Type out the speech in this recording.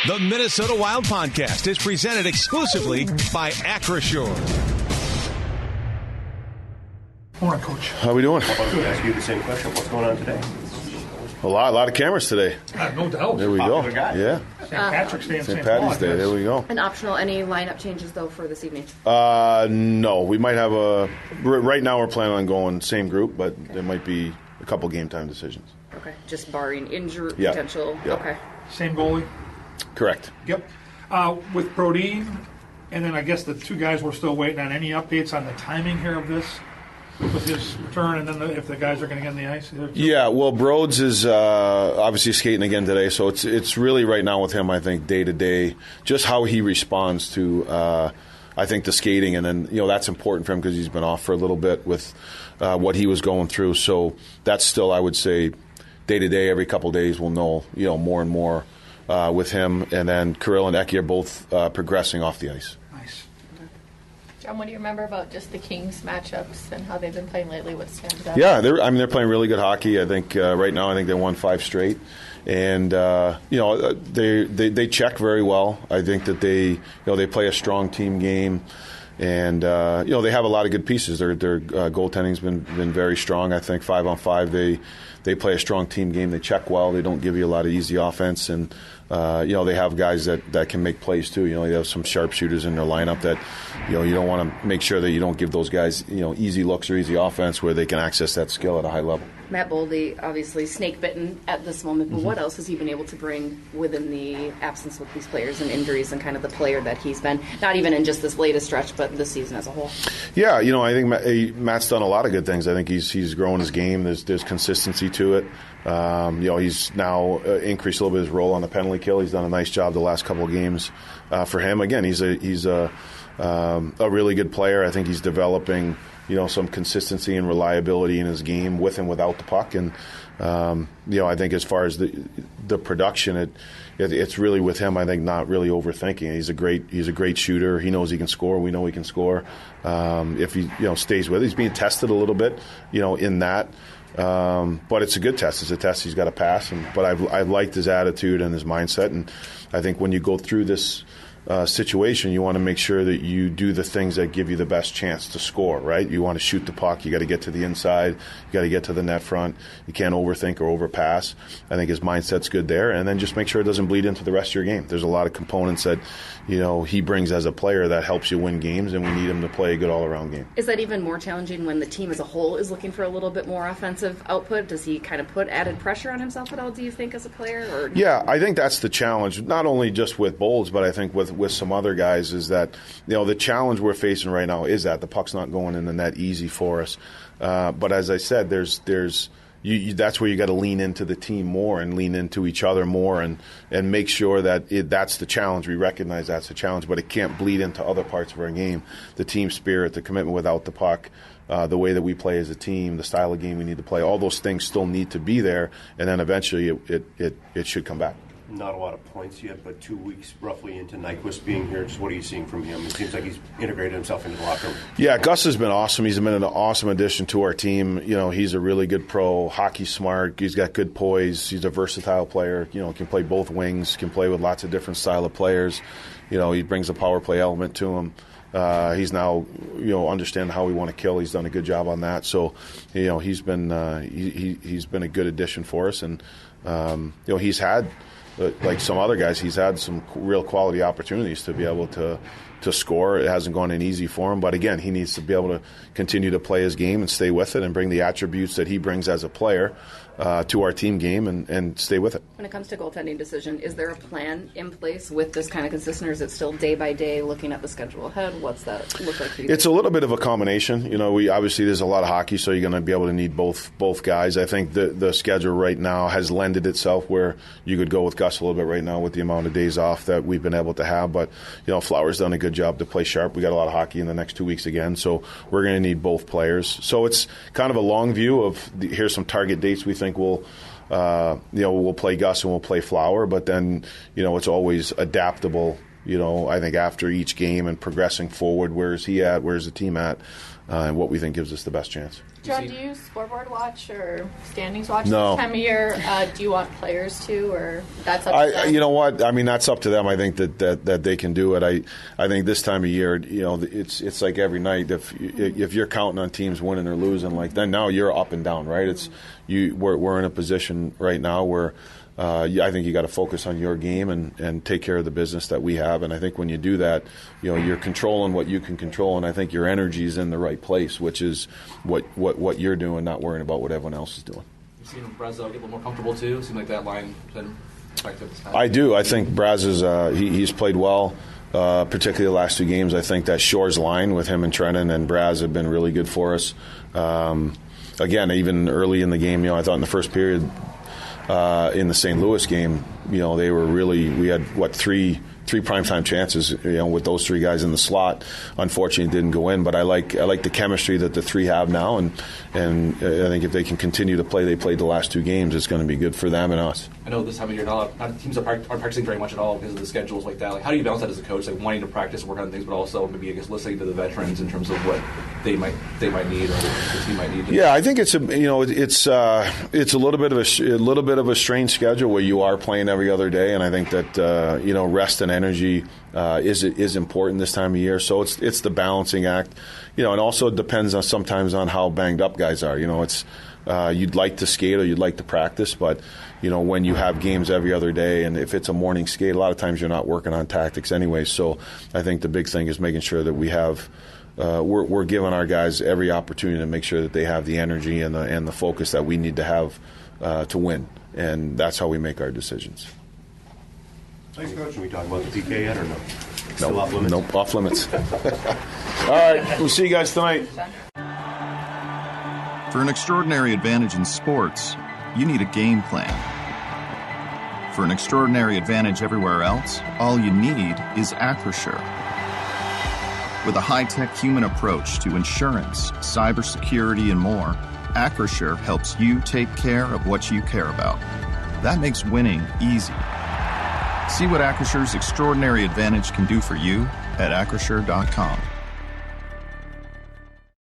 The Minnesota Wild Podcast is presented exclusively by Acrisure. Morning, Coach. How are we doing? I want to ask you the same question. What's going on today? A lot of cameras today. No doubt. There we go. Popular guy. Yeah. St. Patrick's Day and St. Patty's Day. There we go. An optional, any lineup changes, though, for this evening? No. We might have right now we're planning on going same group, but there might be a couple game time decisions. Okay. Just barring injury Yeah. potential. Yeah. Okay. Same goalie? Correct. Yep. With Brodeen, and then I guess the two guys we're still waiting on. Any updates on the timing here of this? With his return, and then if the guys are going to get on the ice? Yeah, well, Broads is obviously skating again today, so it's really right now with him, I think, day to day, just how he responds to, I think, the skating, and then, that's important for him because he's been off for a little bit with what he was going through. So that's still, I would say, day to day, every couple of days we'll know, more and more with him. And then Kirill and Eki are both progressing off the ice. Nice. John, what do you remember about just the Kings matchups and how they've been playing lately? What stands out? Yeah, they're playing really good hockey. I think right now they won 5 straight, and they check very well. I think that they play a strong team game, and they have a lot of good pieces. Their goaltending's been very strong. I think 5-on-5 they play a strong team game. They check well. They don't give you a lot of easy offense, and they have guys that can make plays too. They have some sharpshooters in their lineup that you don't want to make sure that you don't give those guys easy looks or easy offense where they can access that skill at a high level. Matt Boldy, obviously snake bitten at this moment, but what else has he been able to bring within the absence with these players and injuries and kind of the player that he's been, not even in just this latest stretch, but this season as a whole? Yeah, I think Matt's done a lot of good things. I think he's grown his game. There's consistency to it. He's now increased a little bit his role on the penalty kill. He's done a nice job the last couple of games for him. Again, he's a really good player. I think he's developing some consistency and reliability in his game with and without the puck. And I think as far as the production, it's really with him. I think not really overthinking. He's a great shooter. He knows he can score. We know he can score. If he stays with it, he's being tested a little bit in that. But it's a good test. It's a test he's got to pass. But I've liked his attitude and his mindset. And I think when you go through this situation, you want to make sure that you do the things that give you the best chance to score, right? You want to shoot the puck. You got to get to the inside. You got to get to the net front. You can't overthink or overpass. I think his mindset's good there. And then just make sure it doesn't bleed into the rest of your game. There's a lot of components that, he brings as a player that helps you win games, and we need him to play a good all-around game. Is that even more challenging when the team as a whole is looking for a little bit more offensive output? Does he kind of put added pressure on himself at all, do you think, as a player? Or? Yeah, I think that's the challenge, not only just with Bowles, but I think with some other guys, is that the challenge we're facing right now is that the puck's not going in the net easy for us. But as I said, there's that's where you got to lean into the team more and lean into each other more and make sure that that's the challenge. We recognize that's the challenge, but it can't bleed into other parts of our game. The team spirit, the commitment without the puck, the way that we play as a team, the style of game we need to play, all those things still need to be there, and then eventually it should come back. Not a lot of points yet, but 2 weeks roughly into Nyquist being here. Just what are you seeing from him? It seems like he's integrated himself into the locker room. Yeah, Gus has been awesome. He's been an awesome addition to our team. He's a really good pro, hockey smart. He's got good poise. He's a versatile player. Can play both wings, can play with lots of different style of players. He brings a power play element to him. He's now, understanding how we want to kill. He's done a good job on that. So, he's been he's been a good addition for us, and he's had. Like some other guys, he's had some real quality opportunities to be able to score. It hasn't gone in easy for him, but again, he needs to be able to continue to play his game and stay with it and bring the attributes that he brings as a player to our team game and stay with it. When it comes to goaltending decision, is there a plan in place with this kind of consistent, or is it still day by day looking at the schedule ahead? What's that look like for you? It's a little bit of a combination. We obviously there's a lot of hockey, so you're going to be able to need both guys. I think the schedule right now has lended itself where you could go with Gus a little bit right now with the amount of days off that we've been able to have. But Flower's done a good job to play sharp. We got a lot of hockey in the next 2 weeks again, so we're going to need both players. So it's kind of a long view of here's some target dates we think we'll play Gus and we'll play Flower, but then it's always adaptable I think after each game and progressing forward, where's he at, where's the team at, and what we think gives us the best chance. John, do you scoreboard watch or standings watch No. this time of year? Do you want players to, or that's up to them? You know what? I mean, that's up to them. I think that they can do it. I think this time of year, it's like every night. If you're counting on teams winning or losing, like then now you're up and down, right? We're in a position right now where I think you got to focus on your game and take care of the business that we have. And I think when you do that, you're controlling what you can control. And I think your energy is in the right place, which is what you're doing, not worrying about what everyone else is doing. You've seen Brazo get a little more comfortable too. It seemed like that line been effective this time. I do. I think Braz he's played well, particularly the last 2 games. I think that Shores line with him and Trennan and Braz have been really good for us. Again, even early in the game, I thought in the first period. In the St. Louis game, they were we had three primetime chances, with those 3 guys in the slot. Unfortunately, it didn't go in. But I like the chemistry that the 3 have now, and I think if they can continue to play, they played the last 2 games, it's going to be good for them and us. I know this time of year, not teams aren't practicing very much at all because of the schedules like that. Like, how do you balance that as a coach, like wanting to practice, work on things, but also maybe listening to the veterans in terms of what they might need or the team might need? Yeah, I think it's a little bit of a strange schedule where you are playing every other day, and I think that rest and energy is important this time of year. So it's the balancing act, and also it depends on sometimes on how banged up guys are. It's you'd like to skate or you'd like to practice, but when you have games every other day, and if it's a morning skate, a lot of times you're not working on tactics anyway. So I think the big thing is making sure that we have. We're giving our guys every opportunity to make sure that they have the energy and the focus that we need to have to win, and that's how we make our decisions. Thanks, Coach. Are we talking about the PK yet or no? Still off limits? Nope, off limits. All right, we'll see you guys tonight. For an extraordinary advantage in sports, you need a game plan. For an extraordinary advantage everywhere else, all you need is Acrisure. With a high-tech human approach to insurance, cybersecurity, and more, Acrisure helps you take care of what you care about. That makes winning easy. See what Acrisure's extraordinary advantage can do for you at Acrisure.com.